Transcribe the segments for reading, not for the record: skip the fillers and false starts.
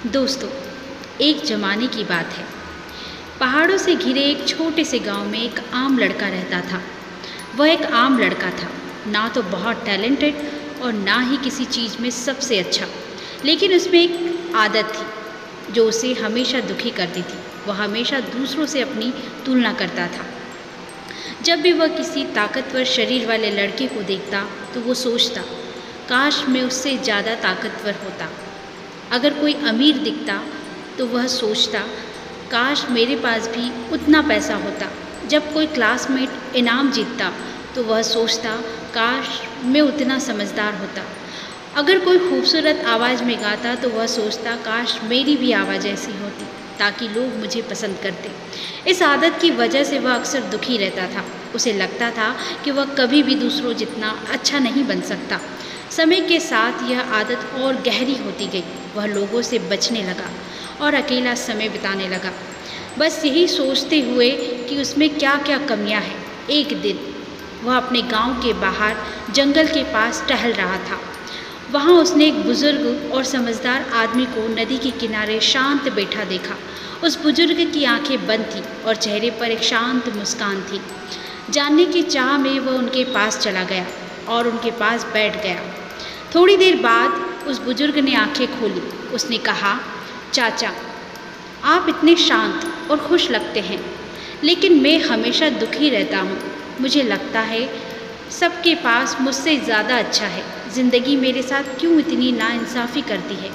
दोस्तों, एक ज़माने की बात है। पहाड़ों से घिरे एक छोटे से गांव में एक आम लड़का रहता था। वह एक आम लड़का था, ना तो बहुत टैलेंटेड और ना ही किसी चीज़ में सबसे अच्छा। लेकिन उसमें एक आदत थी जो उसे हमेशा दुखी करती थी। वह हमेशा दूसरों से अपनी तुलना करता था। जब भी वह किसी ताकतवर शरीर वाले लड़के को देखता तो वो सोचता, काश मैं उससे ज़्यादा ताकतवर होता। अगर कोई अमीर दिखता तो वह सोचता, काश मेरे पास भी उतना पैसा होता। जब कोई क्लासमेट इनाम जीतता तो वह सोचता, काश मैं उतना समझदार होता। अगर कोई खूबसूरत आवाज़ में गाता तो वह सोचता, काश मेरी भी आवाज़ ऐसी होती ताकि लोग मुझे पसंद करते। इस आदत की वजह से वह अक्सर दुखी रहता था। उसे लगता था कि वह कभी भी दूसरों जितना अच्छा नहीं बन सकता। समय के साथ यह आदत और गहरी होती गई। वह लोगों से बचने लगा और अकेला समय बिताने लगा, बस यही सोचते हुए कि उसमें क्या क्या कमियां हैं। एक दिन वह अपने गांव के बाहर जंगल के पास टहल रहा था। वहां उसने एक बुजुर्ग और समझदार आदमी को नदी के किनारे शांत बैठा देखा। उस बुजुर्ग की आंखें बंद थीं और चेहरे पर एक शांत मुस्कान थी। जानने की चाह में वह उनके पास चला गया और उनके पास बैठ गया। थोड़ी देर बाद उस बुजुर्ग ने आंखें खोली। उसने कहा, चाचा, आप इतने शांत और खुश लगते हैं, लेकिन मैं हमेशा दुखी रहता हूँ। मुझे लगता है सबके पास मुझसे ज़्यादा अच्छा है। ज़िंदगी मेरे साथ क्यों इतनी नाइंसाफ़ी करती है।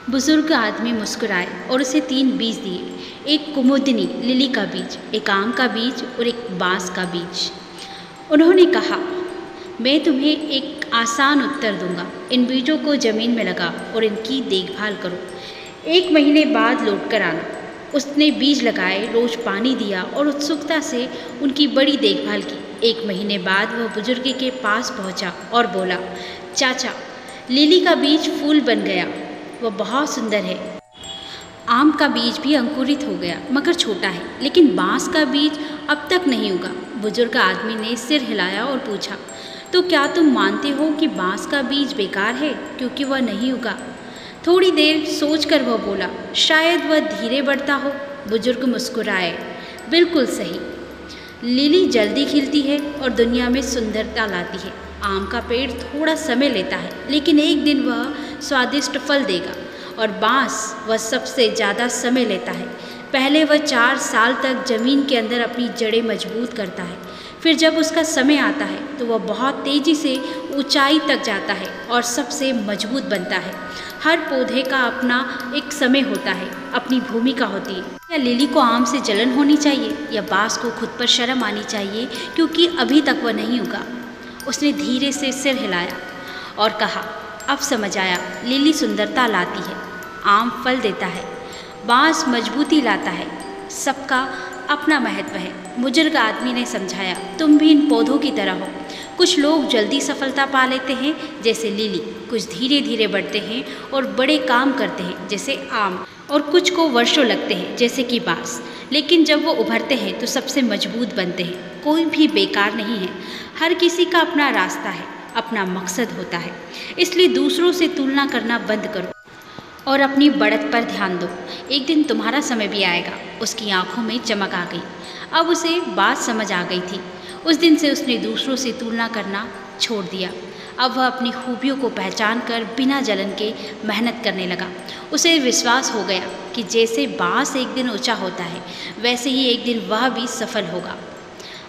बुजुर्ग आदमी मुस्कुराए और उसे 3 बीज दिए, एक कुमुदिनी लिली का बीज, एक आम का बीज और एक बांस का बीज। उन्होंने कहा, मैं तुम्हें एक आसान उत्तर दूंगा। इन बीजों को ज़मीन में लगा और इनकी देखभाल करो। 1 महीने बाद लौट कर आना। उसने बीज लगाए, रोज़ पानी दिया और उत्सुकता से उनकी बड़ी देखभाल की। 1 महीने बाद वह बुजुर्ग के पास पहुंचा और बोला, चाचा, लिली का बीज फूल बन गया। वह बहुत सुंदर है। आम का बीज भी अंकुरित हो गया, मगर छोटा है। लेकिन बांस का बीज अब तक नहीं उगा। बुजुर्ग आदमी ने सिर हिलाया और पूछा, तो क्या तुम मानते हो कि बांस का बीज बेकार है क्योंकि वह नहीं उगा? थोड़ी देर सोचकर वह बोला, शायद वह धीरे बढ़ता हो। बुजुर्ग मुस्कुराए, बिल्कुल सही। लिली जल्दी खिलती है और दुनिया में सुंदरता लाती है। आम का पेड़ थोड़ा समय लेता है, लेकिन एक दिन वह स्वादिष्ट फल देगा। और बांस, वह सबसे ज़्यादा समय लेता है। पहले वह 4 साल तक ज़मीन के अंदर अपनी जड़ें मजबूत करता है। फिर जब उसका समय आता है तो वह बहुत तेज़ी से ऊंचाई तक जाता है और सबसे मजबूत बनता है। हर पौधे का अपना एक समय होता है, अपनी भूमिका होती है। या लिली को आम से जलन होनी चाहिए या बांस को खुद पर शर्म आनी चाहिए क्योंकि अभी तक वह नहीं उगा? उसने धीरे से सिर हिलाया और कहा, अब समझ आया। लिली सुंदरता लाती है, आम फल देता है, बांस मजबूती लाता है। सबका अपना महत्व है। बुजुर्ग आदमी ने समझाया, तुम भी इन पौधों की तरह हो। कुछ लोग जल्दी सफलता पा लेते हैं जैसे लिली, कुछ धीरे धीरे बढ़ते हैं और बड़े काम करते हैं जैसे आम, और कुछ को वर्षों लगते हैं जैसे कि बांस। लेकिन जब वो उभरते हैं तो सबसे मजबूत बनते हैं। कोई भी बेकार नहीं है। हर किसी का अपना रास्ता है, अपना मकसद होता है। इसलिए दूसरों से तुलना करना बंद करो और अपनी बढ़त पर ध्यान दो। एक दिन तुम्हारा समय भी आएगा। उसकी आंखों में चमक आ गई। अब उसे बात समझ आ गई थी। उस दिन से उसने दूसरों से तुलना करना छोड़ दिया। अब वह अपनी खूबियों को पहचान कर बिना जलन के मेहनत करने लगा। उसे विश्वास हो गया कि जैसे बांस एक दिन ऊंचा होता है, वैसे ही एक दिन वह भी सफल होगा।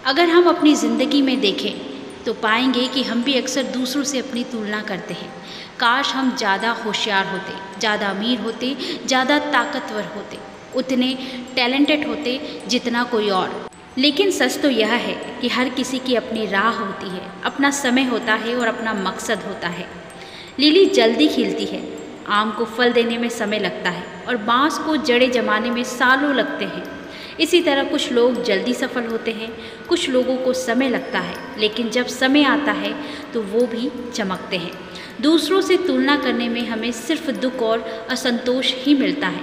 अगर हम अपनी ज़िंदगी में देखें तो पाएंगे कि हम भी अक्सर दूसरों से अपनी तुलना करते हैं। काश हम ज़्यादा होशियार होते, ज़्यादा अमीर होते, ज़्यादा ताकतवर होते, उतने टैलेंटेड होते जितना कोई और। लेकिन सच तो यह है कि हर किसी की अपनी राह होती है, अपना समय होता है और अपना मकसद होता है। लिली जल्दी खिलती है, आम को फल देने में समय लगता है और बांस को जड़ें जमाने में सालों लगते हैं। इसी तरह कुछ लोग जल्दी सफल होते हैं, कुछ लोगों को समय लगता है, लेकिन जब समय आता है तो वो भी चमकते हैं। दूसरों से तुलना करने में हमें सिर्फ दुख और असंतोष ही मिलता है।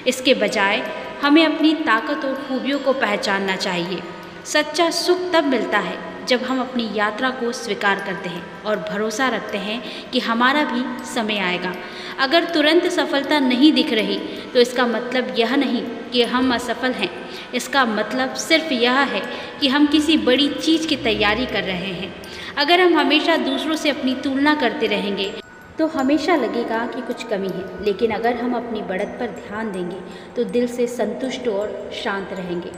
इसके बजाय हमें अपनी ताकत और खूबियों को पहचानना चाहिए। सच्चा सुख तब मिलता है जब हम अपनी यात्रा को स्वीकार करते हैं और भरोसा रखते हैं कि हमारा भी समय आएगा। अगर तुरंत सफलता नहीं दिख रही तो इसका मतलब यह नहीं कि हम असफल हैं। इसका मतलब सिर्फ यह है कि हम किसी बड़ी चीज़ की तैयारी कर रहे हैं। अगर हम हमेशा दूसरों से अपनी तुलना करते रहेंगे तो हमेशा लगेगा कि कुछ कमी है, लेकिन अगर हम अपनी बढ़त पर ध्यान देंगे तो दिल से संतुष्ट और शांत रहेंगे।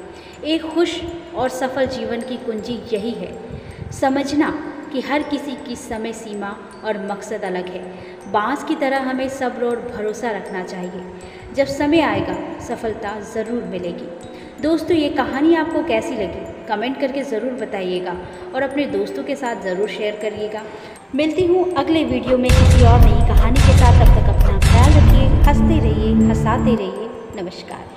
एक खुश और सफल जीवन की कुंजी यही है, समझना कि हर किसी की समय सीमा और मकसद अलग है। बांस की तरह हमें सब्र और भरोसा रखना चाहिए। जब समय आएगा सफलता ज़रूर मिलेगी। दोस्तों, ये कहानी आपको कैसी लगी कमेंट करके ज़रूर बताइएगा और अपने दोस्तों के साथ ज़रूर शेयर करिएगा। मिलती हूँ अगले वीडियो में किसी और नई कहानी के साथ। तब तक अपना ख्याल रखिए, हंसते रहिए, हंसाते रहिए। नमस्कार।